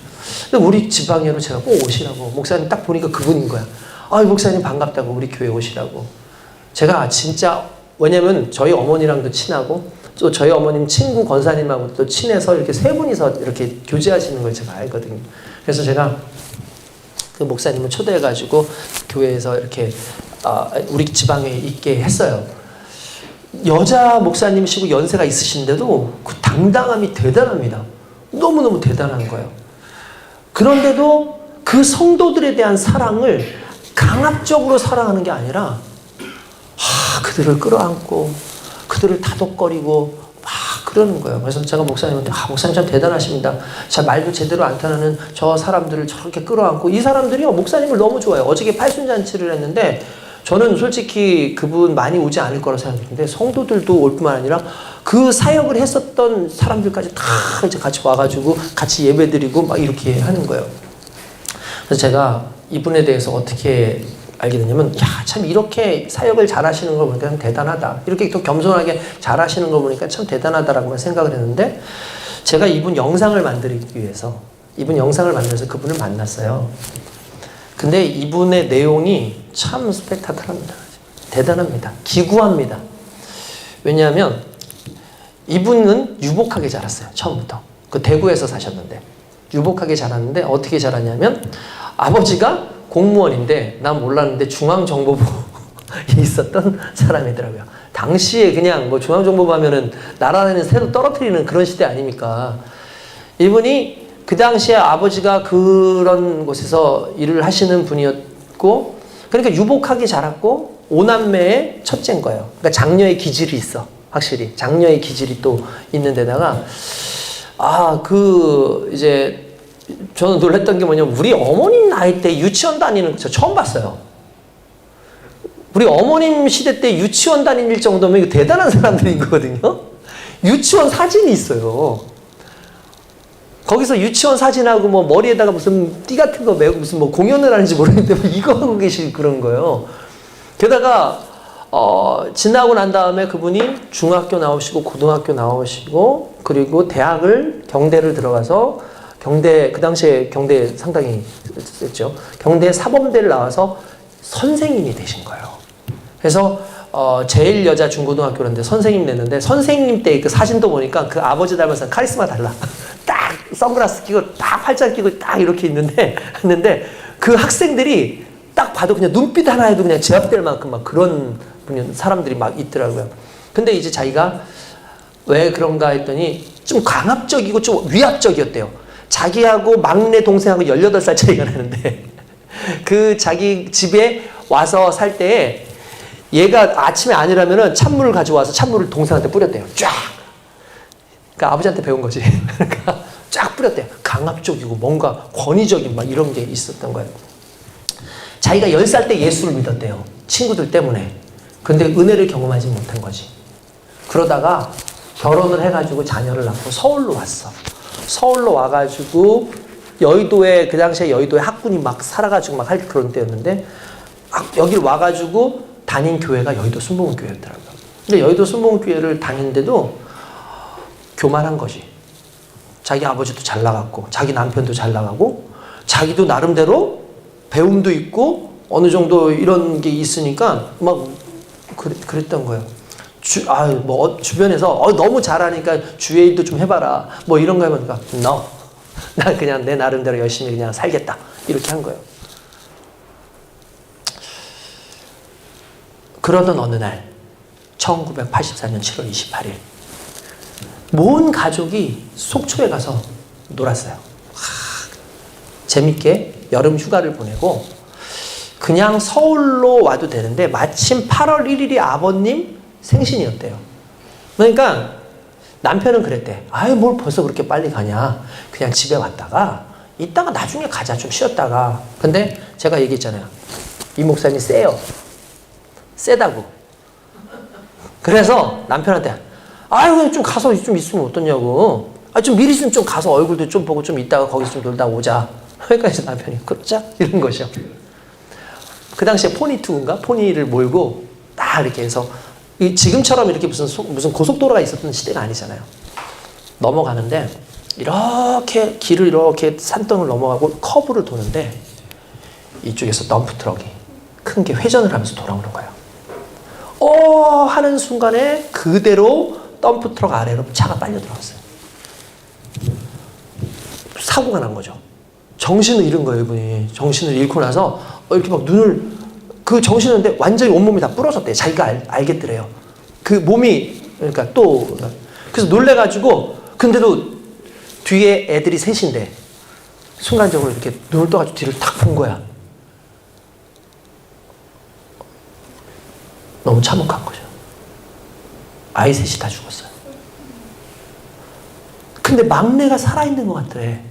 근데 우리 지방에로 제가 꼭 오시라고. 목사님 딱 보니까 그분인 거야. 목사님 반갑다고 우리 교회 오시라고. 제가 진짜 왜냐면 저희 어머니랑도 친하고 또 저희 어머님 친구 권사님하고 또 친해서 이렇게 세 분이서 이렇게 교제하시는 걸 제가 알거든요. 그래서 제가 그 목사님을 초대해가지고 교회에서 이렇게 우리 지방에 있게 했어요. 여자 목사님이시고 연세가 있으신데도 그 당당함이 대단합니다. 너무너무 대단한 거예요. 그런데도 그 성도들에 대한 사랑을 강압적으로 사랑하는 게 아니라 그들을 끌어안고 그들을 다독거리고 막 그러는 거예요. 그래서 제가 목사님한테 목사님 참 대단하십니다. 자 말도 제대로 안 타는 저 사람들을 저렇게 끌어안고 이 사람들이요 목사님을 너무 좋아해요. 어저께 팔순잔치를 했는데 저는 솔직히 그분 많이 오지 않을 거라 생각했는데 성도들도 올 뿐만 아니라 그 사역을 했었던 사람들까지 다 이제 같이 와가지고 같이 예배드리고 막 이렇게 하는 거예요. 그래서 제가 이분에 대해서 어떻게 알게 됐냐면 참 이렇게 사역을 잘하시는 걸 보니까 참 대단하다. 이렇게 또 겸손하게 잘하시는 걸 보니까 참 대단하다라고만 생각을 했는데 제가 이분 영상을 만들기 위해서 이분 영상을 만들어서 그분을 만났어요. 근데 이분의 내용이 참 스펙타클합니다. 대단합니다. 기구합니다. 왜냐하면 이분은 유복하게 자랐어요. 처음부터. 그 대구에서 사셨는데 유복하게 자랐는데 어떻게 자랐냐면 아버지가 공무원인데 난 몰랐는데 중앙정보부에 있었던 사람이더라고요. 당시에 그냥 뭐 중앙정보부 하면은 나라는 새로 떨어뜨리는 그런 시대 아닙니까? 이분이 그 당시에 아버지가 그런 곳에서 일을 하시는 분이었고, 그러니까 유복하게 자랐고 오남매의 첫째인 거예요. 그러니까 장녀의 기질이 있어. 확실히 장녀의 기질이 또 있는 데다가 이제 저는 놀랐던 게 뭐냐면 우리 어머님 나이 때 유치원 다니는 거 저 처음 봤어요. 우리 어머님 시대 때 유치원 다닐 정도면 이거 대단한 사람들인 거거든요. 유치원 사진이 있어요. 거기서 유치원 사진하고 뭐 머리에다가 무슨 띠 같은 거 메고 무슨 뭐 공연을 하는지 모르겠는데 뭐 이거 하고 계신 그런 거예요. 게다가 지나고 난 다음에 그분이 중학교 나오시고 고등학교 나오시고 그리고 대학을 경대를 들어가서 그 당시에 경대 상당히 셌죠. 경대 사범대를 나와서 선생님이 되신 거예요. 그래서 제일 여자 중고등학교인데 선생님 냈는데 선생님 때 그 사진도 보니까 그 아버지 닮아서 카리스마 달라. 딱 선글라스 끼고 딱 팔짱 끼고 딱 이렇게 했는데 그 학생들이 딱 봐도 그냥 눈빛 하나에도 그냥 제압될 만큼 막 그런 사람들이 막 있더라고요. 근데 이제 자기가 왜 그런가 했더니 좀 강압적이고 좀 위압적이었대요. 자기하고 막내 동생하고 18살 차이가 나는데 그 자기 집에 와서 살 때에 얘가 아침에 안 일하면은 찬물을 가져와서 찬물을 동생한테 뿌렸대요. 쫙. 그러니까 아버지한테 배운 거지. 그러니까 쫙 뿌렸대요. 강압적이고 뭔가 권위적인 막 이런 게 있었던 거예요. 자기가 10살 때 예수를 믿었대요. 친구들 때문에. 근데 은혜를 경험하지 못한 거지. 그러다가 결혼을 해가지고 자녀를 낳고 서울로 왔어. 서울로 와가지고 여의도에 그 당시에 여의도에 학군이 막 살아가지고 막 할 그런 때였는데 여길 와가지고 다닌 교회가 여의도 순복음교회였더라고요. 근데 여의도 순복음교회를 다니는데도 교만한 거지. 자기 아버지도 잘 나갔고 자기 남편도 잘 나가고 자기도 나름대로 배움도 있고 어느 정도 이런 게 있으니까 막 그랬던 거예요. 주변에서 너무 잘하니까 주의 일도 좀 해봐라 뭐 이런 거 해보니까 난 그냥 내 나름대로 열심히 그냥 살겠다 이렇게 한 거예요. 그러던 어느 날 1984년 7월 28일 모든 가족이 속초에 가서 놀았어요. 재밌게 여름 휴가를 보내고 그냥 서울로 와도 되는데 마침 8월 1일이 아버님 생신이었대요. 그러니까 남편은 그랬대. 뭘 벌써 그렇게 빨리 가냐. 그냥 집에 왔다가 이따가 나중에 가자. 좀 쉬었다가. 근데 제가 얘기했잖아요. 이 목사님이 세요. 세다고. 그래서 남편한테 그냥 좀 가서 좀 있으면 어떠냐고. 좀 미리 좀 가서 얼굴도 좀 보고 좀 있다가 거기서 좀 놀다 오자. 그러니까 이제 남편이 그러자 이런 것이요. 그 당시에 포니투인가? 포니를 몰고 딱 이렇게 해서 지금처럼 이렇게 무슨 고속도로가 있었던 시대가 아니잖아요. 넘어가는데 이렇게 길을 이렇게 산덩을 넘어가고 커브를 도는데 이쪽에서 덤프트럭이 큰 게 회전을 하면서 돌아오는 거예요. 하는 순간에 그대로 덤프트럭 아래로 차가 빨려 들어갔어요. 사고가 난 거죠. 정신을 잃은 거예요, 이분이. 정신을 잃고 나서 이렇게 막 그 정신인데 완전히 온몸이 다 부러졌대요. 자기가 알겠더래요. 그 몸이, 그러니까 그래서 놀래가지고, 근데도 뒤에 애들이 셋인데, 순간적으로 이렇게 눈을 떠가지고 뒤를 탁 본 거야. 너무 참혹한 거죠. 아이 셋이 다 죽었어요. 근데 막내가 살아있는 것 같더래.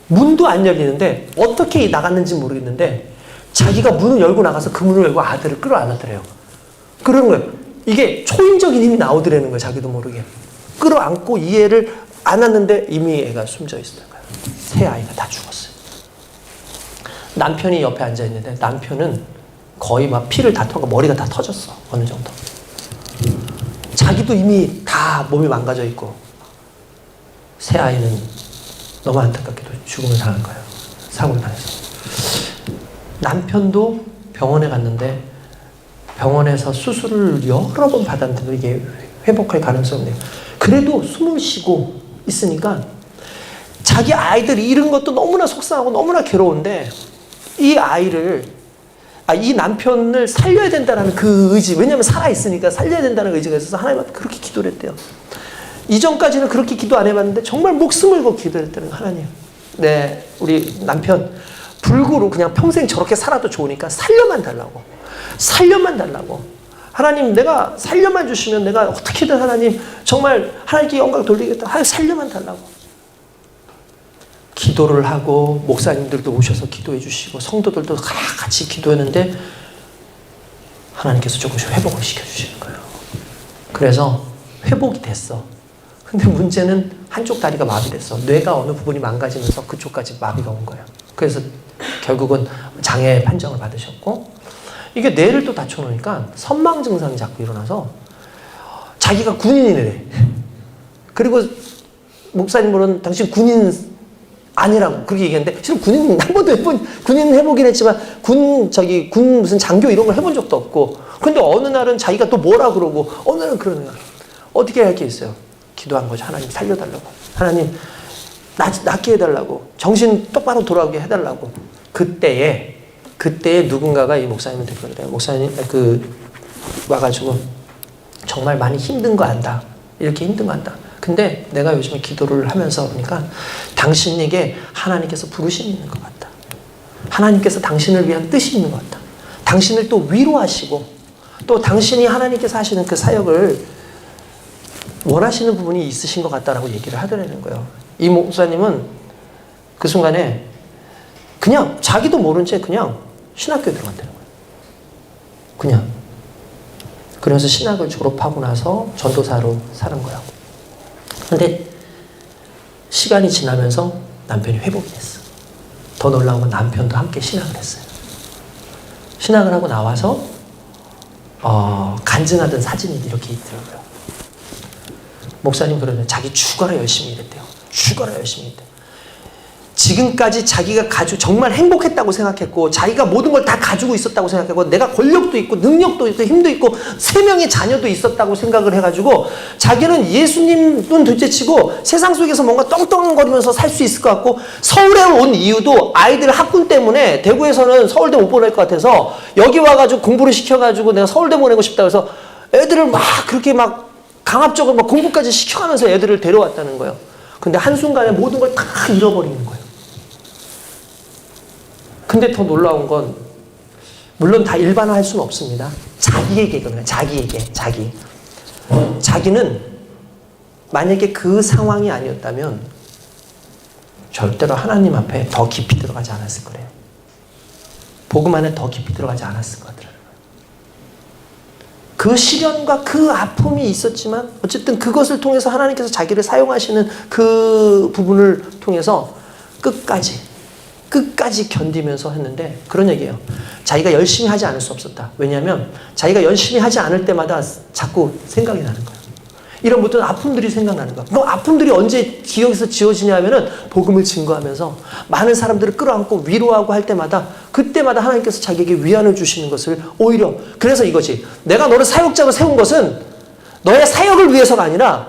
문도 안 열리는데 어떻게 나갔는지 모르겠는데 자기가 문을 열고 나가서 그 문을 열고 아들을 끌어안았더래요. 그러는 거예요. 이게 초인적인 힘이 나오더라는 거예요. 자기도 모르게. 끌어안고 이 애를 안았는데 이미 애가 숨져 있었던 거예요. 세 아이가 다 죽었어요. 남편이 옆에 앉아있는데 남편은 거의 막 피를 다 터고 머리가 다 터졌어. 어느 정도. 자기도 이미 다 몸이 망가져 있고 새 아이는 너무 안타깝게도 죽음을 당한 거예요. 사고를 당해서. 남편도 병원에 갔는데 병원에서 수술을 여러 번 받았는데도 이게 회복할 가능성이 없네요. 그래도 숨을 쉬고 있으니까 자기 아이들 잃은 것도 너무나 속상하고 너무나 괴로운데 이 남편을 살려야 된다는 그 의지, 왜냐하면 살아있으니까 살려야 된다는 의지가 있어서 하나님한테 그렇게 기도를 했대요. 이전까지는 그렇게 기도 안 해봤는데 정말 목숨을 걸고 기도를 했다는 거예요. 하나님, 우리 남편 불구로 그냥 평생 저렇게 살아도 좋으니까 살려만 달라고. 하나님, 내가 살려만 주시면 내가 어떻게든 하나님 정말 하나님께 영광 돌리겠다. 하나님 살려만 달라고. 기도를 하고 목사님들도 오셔서 기도해 주시고 성도들도 같이 기도했는데 하나님께서 조금씩 회복을 시켜주시는 거예요. 그래서 회복이 됐어. 근데 문제는 한쪽 다리가 마비됐어. 뇌가 어느 부분이 망가지면서 그쪽까지 마비가 온 거예요. 그래서 결국은 장애 판정을 받으셨고, 이게 뇌를 또 다쳐놓으니까 선망 증상이 자꾸 일어나서 자기가 군인이래. 그리고 목사님으로는 당신 군인 아니라고 그렇게 얘기했는데, 실은 군인 한 번도 군인 해보긴 했지만 군 무슨 장교 이런 걸 해본 적도 없고, 근데 어느 날은 자기가 또 뭐라 그러고 어느 날은 그러는 거야. 어떻게 할 게 있어요? 기도한 거죠. 하나님 살려달라고. 하나님 낫게 해달라고. 정신 똑바로 돌아오게 해달라고. 그때에 누군가가 이 목사님을 데리고 목사님 와가지고 정말 많이 힘든 거 안다. 이렇게 힘든 거 안다. 근데 내가 요즘에 기도를 하면서 보니까 당신에게 하나님께서 부르심이 있는 것 같다. 하나님께서 당신을 위한 뜻이 있는 것 같다. 당신을 또 위로하시고 또 당신이 하나님께서 하시는 그 사역을 원하시는 부분이 있으신 것 같다라고 얘기를 하더라는 거예요. 이 목사님은 그 순간에 그냥 자기도 모른 채 그냥 신학교에 들어갔다는 거예요. 그냥. 그래서 신학을 졸업하고 나서 전도사로 사는 거예요. 근데 시간이 지나면서 남편이 회복이 됐어. 더 놀라운 건 남편도 함께 신학을 했어요. 신학을 하고 나와서 간증하던 사진이 이렇게 있더라고요. 목사님 그러면 자기 죽어라 열심히 일했대요. 죽어라 열심히 일했대요. 지금까지 자기가 정말 행복했다고 생각했고 자기가 모든 걸 다 가지고 있었다고 생각했고 내가 권력도 있고 능력도 있고 힘도 있고 3명의 자녀도 있었다고 생각을 해가지고 자기는 예수님은 둘째치고 세상 속에서 뭔가 떵떵거리면서 살 수 있을 것 같고, 서울에 온 이유도 아이들 학군 때문에 대구에서는 서울대 못 보낼 것 같아서 여기 와가지고 공부를 시켜가지고 내가 서울대 보내고 싶다고 해서 애들을 막 그렇게 막 강압적으로 막 공부까지 시켜가면서 애들을 데려왔다는 거예요. 근데 한순간에 모든 걸 다 잃어버리는 거예요. 근데 더 놀라운 건, 물론 다 일반화할 수는 없습니다. 자기에게거든요. 자기는 만약에 그 상황이 아니었다면 절대로 하나님 앞에 더 깊이 들어가지 않았을 거래요. 복음 안에 더 깊이 들어가지 않았을 것 같아요. 그 시련과 그 아픔이 있었지만 어쨌든 그것을 통해서 하나님께서 자기를 사용하시는 그 부분을 통해서 끝까지 견디면서 했는데 그런 얘기예요. 자기가 열심히 하지 않을 수 없었다. 왜냐하면 자기가 열심히 하지 않을 때마다 자꾸 생각이 나는 거예요. 이런 모든 아픔들이 생각나는 거예요. 그 아픔들이 언제 기억에서 지워지냐 하면은 복음을 증거하면서 많은 사람들을 끌어안고 위로하고 할 때마다 그때마다 하나님께서 자기에게 위안을 주시는 것을 오히려, 그래서 이거지. 내가 너를 사역자로 세운 것은 너의 사역을 위해서가 아니라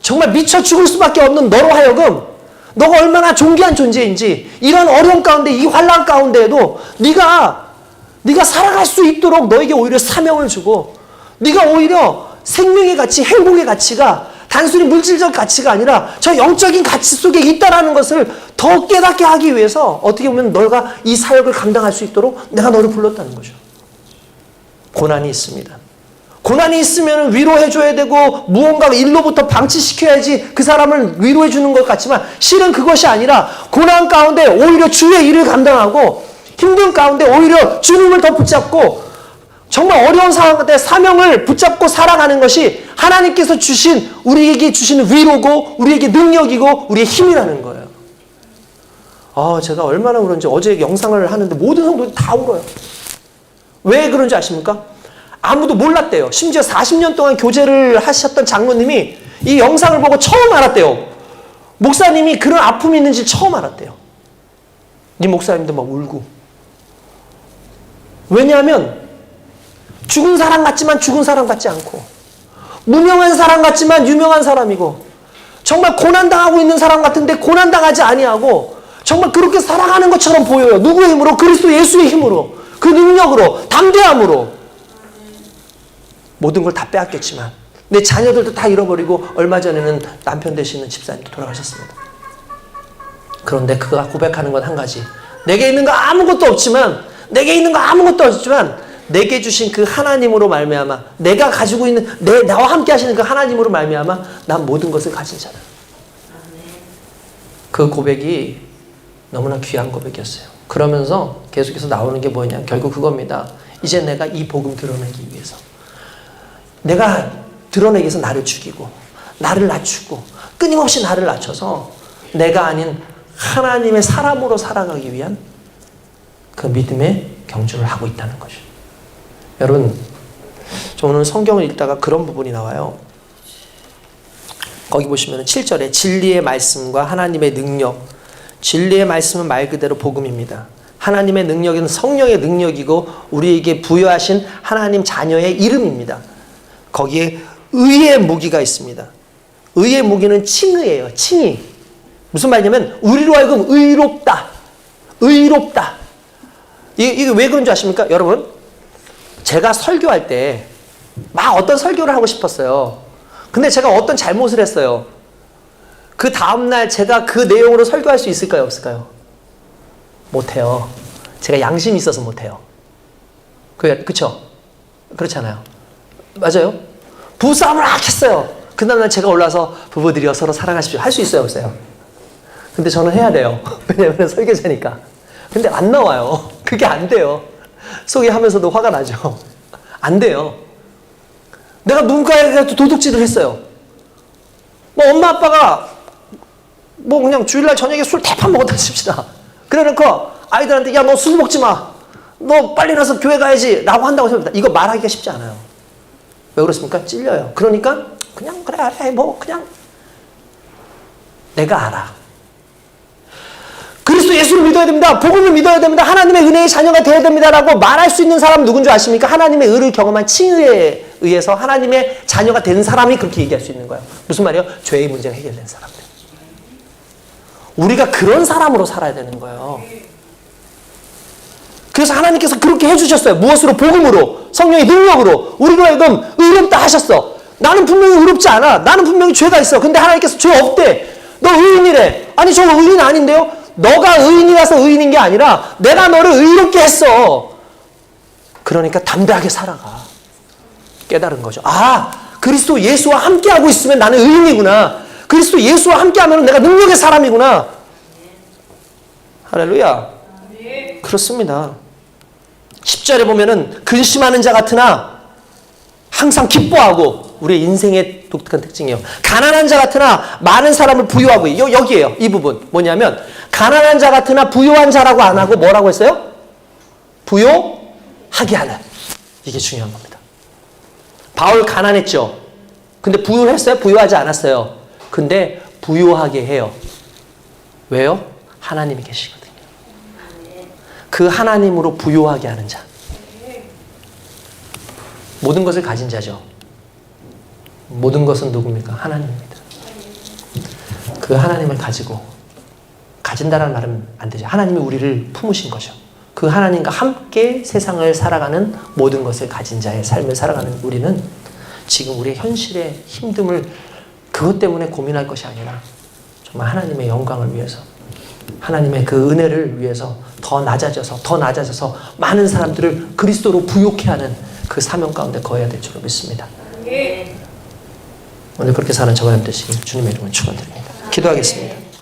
정말 미쳐 죽을 수밖에 없는 너로 하여금 너가 얼마나 존귀한 존재인지 이런 어려움 가운데 이 환난 가운데에도 네가 살아갈 수 있도록 너에게 오히려 사명을 주고, 네가 오히려 생명의 가치, 행복의 가치가 단순히 물질적 가치가 아니라 저 영적인 가치 속에 있다라는 것을 더 깨닫게 하기 위해서 어떻게 보면 너가 이 사역을 감당할 수 있도록 내가 너를 불렀다는 거죠. 고난이 있습니다. 고난이 있으면 위로해줘야 되고 무언가 일로부터 방치시켜야지 그 사람을 위로해주는 것 같지만 실은 그것이 아니라 고난 가운데 오히려 주의 일을 감당하고 힘든 가운데 오히려 주님을 더 붙잡고 정말 어려운 상황 때 사명을 붙잡고 살아가는 것이 하나님께서 우리에게 주시는 위로고 우리에게 능력이고 우리의 힘이라는 거예요. 제가 얼마나 그런지 어제 영상을 하는데 모든 성도들이 다 울어요. 왜 그런지 아십니까? 아무도 몰랐대요. 심지어 40년 동안 교제를 하셨던 장로님이 이 영상을 보고 처음 알았대요. 목사님이 그런 아픔이 있는지 처음 알았대요. 이 목사님도 막 울고. 왜냐하면 죽은 사람 같지만 죽은 사람 같지 않고, 무명한 사람 같지만 유명한 사람이고, 정말 고난당하고 있는 사람 같은데 고난당하지 아니하고 정말 그렇게 살아가는 것처럼 보여요. 누구의 힘으로? 그리스도 예수의 힘으로, 그 능력으로, 담대함으로. 모든 걸 다 빼앗겼지만 내 자녀들도 다 잃어버리고 얼마 전에는 남편 되시는 집사님도 돌아가셨습니다. 그런데 그가 고백하는 건 한 가지. 내게 있는 거 아무것도 없지만 내게 주신 그 하나님으로 말미암아, 내가 가지고 있는 나와 함께 하시는 그 하나님으로 말미암아 난 모든 것을 가진 자다. 그 고백이 너무나 귀한 고백이었어요. 그러면서 계속해서 나오는 게 뭐냐, 결국 그겁니다. 이제 내가 이 복음 드러내기 위해서, 내가 드러내기 위해서 나를 죽이고 나를 낮추고 끊임없이 나를 낮춰서 내가 아닌 하나님의 사람으로 살아가기 위한 그 믿음의 경주를 하고 있다는 거죠. 여러분, 저 오늘 성경을 읽다가 그런 부분이 나와요. 거기 보시면 7절에 진리의 말씀과 하나님의 능력. 진리의 말씀은 말 그대로 복음입니다. 하나님의 능력은 성령의 능력이고 우리에게 부여하신 하나님 자녀의 이름입니다. 거기에 의의 무기가 있습니다. 의의 무기는 칭의예요. 칭의. 무슨 말이냐면 우리로 하여금 의롭다. 의롭다. 이게 왜 그런 줄 아십니까? 여러분, 제가 설교할 때 막 어떤 설교를 하고 싶었어요. 근데 제가 어떤 잘못을 했어요. 그 다음날 제가 그 내용으로 설교할 수 있을까요? 없을까요? 못해요. 제가 양심이 있어서 못해요. 그쵸? 그렇잖아요. 맞아요? 부부싸움을 막 했어요. 그 다음날 제가 올라서 부부들이여 서로 사랑하십시오. 할 수 있어요? 없어요? 근데 저는 해야 돼요. 왜냐면 설교자니까. 근데 안 나와요. 그게 안 돼요. 속이 하면서도 화가 나죠. 안 돼요. 내가 누군가에게 도둑질을 했어요. 뭐 엄마 아빠가 뭐 그냥 주일날 저녁에 술 대판 먹었다 칩시다. 그래놓고 아이들한테 야 너 술 먹지 마. 너 빨리 나서 교회 가야지 라고 한다고 생각합니다. 이거 말하기가 쉽지 않아요. 왜 그렇습니까? 찔려요. 그러니까 그냥 그래 뭐 그냥 내가 알아. 그리스도 예수를 믿어야 됩니다. 복음을 믿어야 됩니다. 하나님의 은혜의 자녀가 되어야 됩니다라고 말할 수 있는 사람은 누군 줄 아십니까? 하나님의 의를 경험한 칭의에 의해서 하나님의 자녀가 된 사람이 그렇게 얘기할 수 있는 거예요. 무슨 말이에요? 죄의 문제가 해결된 사람들. 우리가 그런 사람으로 살아야 되는 거예요. 그래서 하나님께서 그렇게 해주셨어요. 무엇으로? 복음으로, 성령의 능력으로 우리로 하여금 의롭다 하셨어. 나는 분명히 의롭지 않아. 나는 분명히 죄가 있어. 근데 하나님께서 죄 없대. 너 의인이래. 아니 저 의인 아닌데요? 너가 의인이라서 의인인 게 아니라 내가 너를 의롭게 했어. 그러니까 담대하게 살아가. 깨달은 거죠. 아, 그리스도 예수와 함께하고 있으면 나는 의인이구나. 그리스도 예수와 함께하면 내가 능력의 사람이구나. 할렐루야. 그렇습니다. 10절에 보면은 근심하는 자 같으나 항상 기뻐하고, 우리의 인생의 독특한 특징이에요. 가난한 자 같으나 많은 사람을 부유하고, 여기에요. 이 부분 뭐냐면 가난한 자 같으나 부유한 자라고 안 하고 뭐라고 했어요? 부유하게 하는. 이게 중요한 겁니다. 바울 가난했죠. 근데 부유했어요? 부유하지 않았어요. 근데 부유하게 해요. 왜요? 하나님이 계시거든요. 그 하나님으로 부유하게 하는 자. 모든 것을 가진 자죠. 모든 것은 누굽니까? 하나님입니다. 그 하나님을 가진다라는 말은 안 되죠. 하나님이 우리를 품으신 거죠. 그 하나님과 함께 세상을 살아가는, 모든 것을 가진 자의 삶을 살아가는 우리는 지금 우리의 현실의 힘듦을 그것 때문에 고민할 것이 아니라 정말 하나님의 영광을 위해서, 하나님의 그 은혜를 위해서 더 낮아져서 많은 사람들을 그리스도로 부욕해 하는 그 사명 가운데 거해야 될 줄로 믿습니다. 오늘 그렇게 사는 저와 되시길 주님의 이름으로 축원드립니다. 기도하겠습니다.